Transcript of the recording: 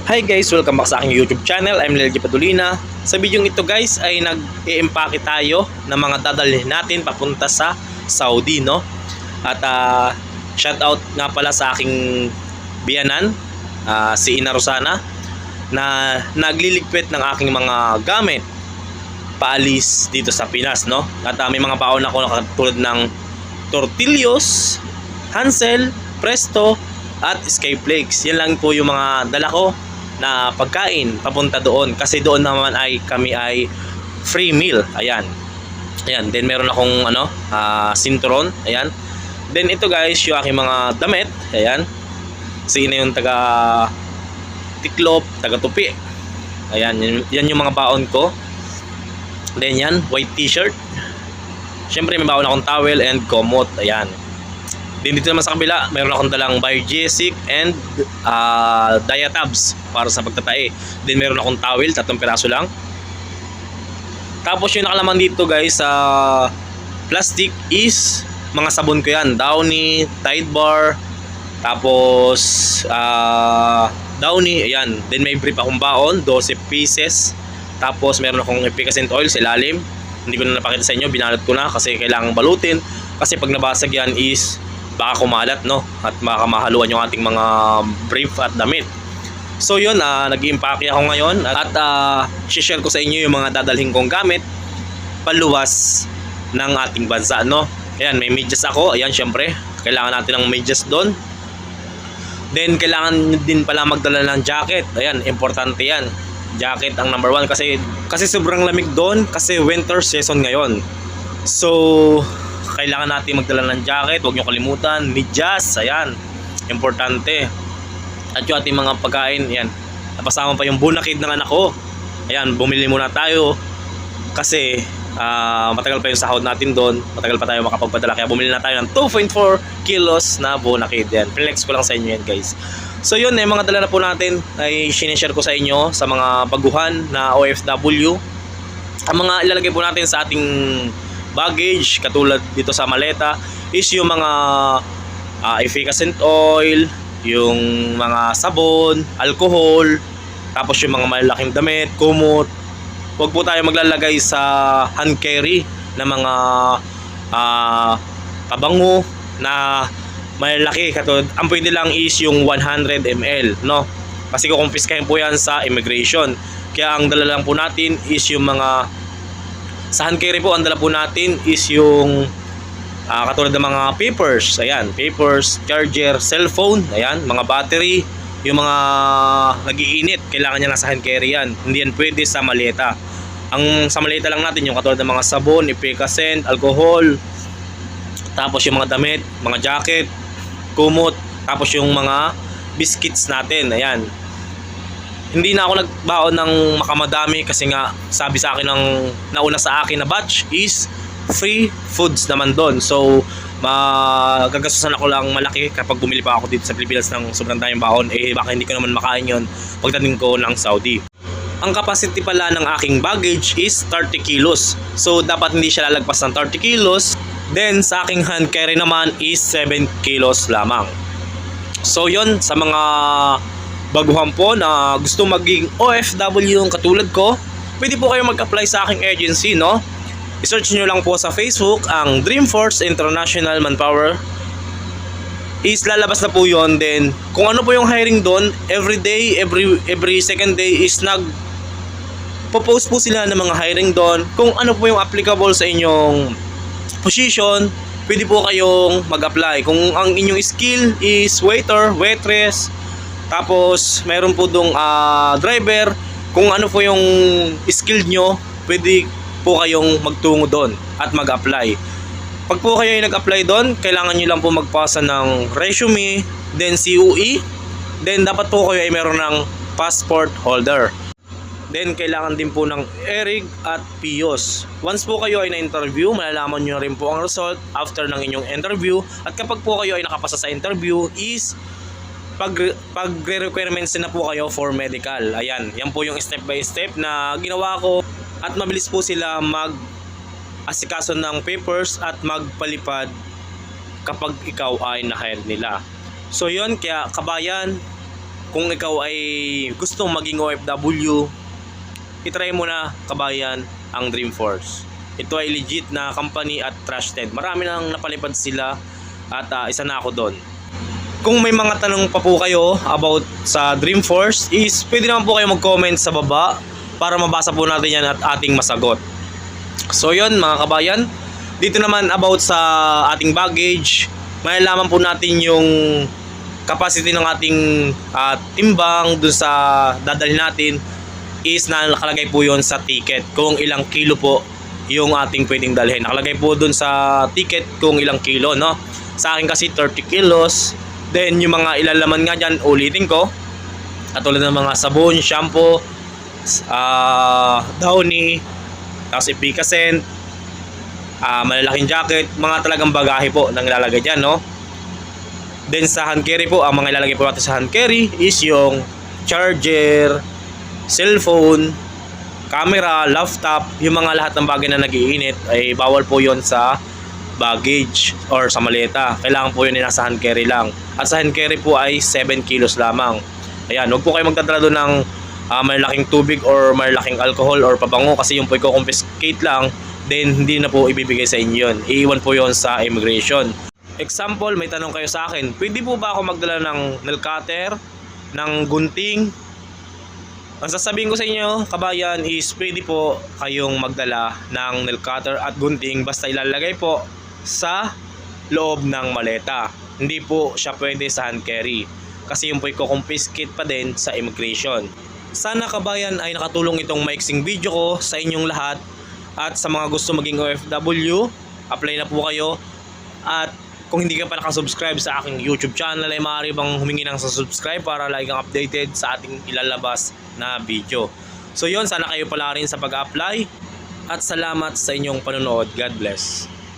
Hi guys! Welcome back sa aking YouTube channel. I'm Lelgy Padulina. Sa video ito guys ay nag-i-empake tayo ng mga dadalhin natin papunta sa Saudi, no? At shout out nga pala sa aking biyanan, si Ina Rosana, na nagliligpit ng aking mga gamit paalis dito sa Pinas, no? At may mga baon ako na katulad ng tortillos, Hansel, Presto at Skyflakes. Yan lang po yung mga dala ko na pagkain papunta doon, kasi doon naman ay kami ay free meal. Ayan. Then meron akong sinturon. Ayan. Then ito guys, yung aking mga damit. Ayan. Si Ina yung taga tiklop, taga tupi. Ayan, yan yung mga baon ko. Then yan, white t-shirt. Syempre may baon akong towel and komot. Ayan. Then dito naman sa kabila, meron akong dalang Biogesic and Diatabs para sa pagtatae. Then meron akong towel, 3 piraso lang. Tapos yung nakalaman dito guys sa plastic is mga sabon ko yan. Downy, Tide Bar, tapos Downy, ayan. Then may brief akong baon, 12 pieces. Tapos meron akong efficacent oil sa ilalim. Hindi ko na napakita sa inyo, binalot ko na kasi kailangan balutin. Kasi pag nabasag yan is baka kumalat, no? At baka mahaluan yung ating mga brief at damit. So yun, nag-i-impake ako ngayon at share ko sa inyo yung mga dadalhin kong gamit paluwas ng ating bansa, no? Ayan, may medyas ako. Ayan, syempre, kailangan natin ng medyas doon. Then kailangan din pala magdala ng jacket. Ayan, importante yan. Jacket ang number 1 kasi sobrang lamig doon kasi winter season ngayon. So kailangan natin magdala ng jacket. Huwag nyo kalimutan, medyas, ayan, importante. At yung ating mga pagkain, ayan, napasama pa yung bunakid ng anak ko. Ayan, bumili muna tayo kasi matagal pa yung sahod natin doon, matagal pa tayo makapagpadala, kaya bumili na tayo ng 2.4 kilos na bunakid. Yan, flex ko lang sa inyo yan guys. So yun, mga dala na po natin ay sinishare ko sa inyo sa mga baguhan na OFW. Ang mga ilalagay po natin sa ating baggage, katulad dito sa maleta, is yung mga efficacent oil, yung mga sabon, alcohol, tapos yung mga malalaking damit, kumot. Huwag po tayo maglalagay sa hand carry na mga pabango na malalaki. Katulad, ang pwede lang is yung 100 ml, no? Kasi kukumpiskahin po yan sa immigration. Kaya ang dala lang po natin is yung mga sa hand carry po, ang dala po natin is yung katulad ng mga papers. Ayan, papers, charger, cellphone, ayan, mga battery, yung mga nag-iinit, kailangan niya nasa hand carry yan. Hindi yan pwede sa maleta. Ang sa maleta lang natin yung katulad ng mga sabon, efficacent, alcohol, tapos yung mga damit, mga jacket, kumot, tapos yung mga biscuits natin. Ayan. Hindi na ako nagbaon ng makamadami kasi nga sabi sa akin ng nauna sa akin na batch is free foods naman doon. So magagastusan ako lang malaki kapag bumili pa ako dito sa Pilipinas ng sobrang daming baon. Baka hindi ko naman makain yun pagdating ko ng Saudi. Ang capacity pala ng aking baggage is 30 kilos. So dapat hindi siya lalagpas ng 30 kilos. Then sa aking hand carry naman is 7 kilos lamang. So yun, sa mga baguhan po na gusto maging OFW yung katulad ko, pwede po kayo mag-apply sa aking agency, no? I-search nyo lang po sa Facebook ang Dreamforce International Manpower. Is lalabas na po yun. Then kung ano po yung hiring doon, every day, every second day is post po sila ng mga hiring doon. Kung ano po yung applicable sa inyong position, pwede po kayong mag-apply. Kung ang inyong skill is waiter, waitress, tapos meron po dong driver, kung ano po yung skill nyo, pwede po kayong magtungo doon at mag-apply. Pag po kayo yung nag-apply doon, kailangan nyo lang po magpasa ng resume, then COE, then dapat po kayo ay meron ng passport holder. Then kailangan din po ng ERIG at PIOS. Once po kayo ay na-interview, malalaman nyo rin po ang result after ng inyong interview. At kapag po kayo ay nakapasa sa interview is pag-requirements na po kayo for medical. Ayan, yan po yung step by step na ginawa ko. At mabilis po sila mag-asikaso ng papers at magpalipad kapag ikaw ay na-hire nila. So yun, kaya kabayan, kung ikaw ay gustong maging OFW, itry mo na kabayan ang Dreamforce. Ito ay legit na company at trusted. Marami nang napalipad sila at isa na ako doon. Kung may mga tanong pa po kayo about sa Dreamforce is pwede naman po kayo mag-comment sa baba para mabasa po natin yan at ating masagot. So yun mga kabayan, dito naman about sa ating baggage, malalaman po natin yung capacity ng ating timbang dun sa dadalhin natin is na nakalagay po yon sa ticket kung ilang kilo po yung ating pwedeng dalhin. Nakalagay po dun sa ticket kung ilang kilo, no? Sa akin kasi 30 kilos. Then yung mga ilalaman nga dyan, ulitin ko, katulad ng mga sabon, shampoo, Downy, tapos Epicacent, malalaking jacket, mga talagang bagahe po nang ilalagay dyan, no? Then sa hand carry po, ang mga ilalagay po natin sa hand carry is yung charger, cellphone, camera, laptop, yung mga lahat ng bagay na nag-iinit ay bawal po yon sa baggage or sa maleta. Kailangan po yun ay nasa hand carry lang. At sa hand carry po ay 7 kilos lamang. Ayan, huwag po kayo magdadala doon ng malalaking tubig or malalaking alcohol or pabango kasi yung po i-confiscate lang, then hindi na po ibibigay sa inyo yun. Iiwan po yon sa immigration. Example, may tanong kayo sa akin, pwede po ba ako magdala ng nail cutter, ng gunting? Ang sasabihin ko sa inyo, kabayan, is pwede po kayong magdala ng nail cutter at gunting basta ilalagay po sa loob ng maleta. Hindi po siya pwede sa hand carry kasi yung po i-confiscate pa din sa immigration. Sana kabayan ay nakatulong itong maiksing video ko sa inyong lahat, at sa mga gusto maging OFW, apply na po kayo. At kung hindi ka pa nakasubscribe sa aking YouTube channel ay maaari bang humingi ng subscribe para lagi kang updated sa ating ilalabas na video. So yun, sana kayo pala rin sa pag-apply at salamat sa inyong panonood. God bless.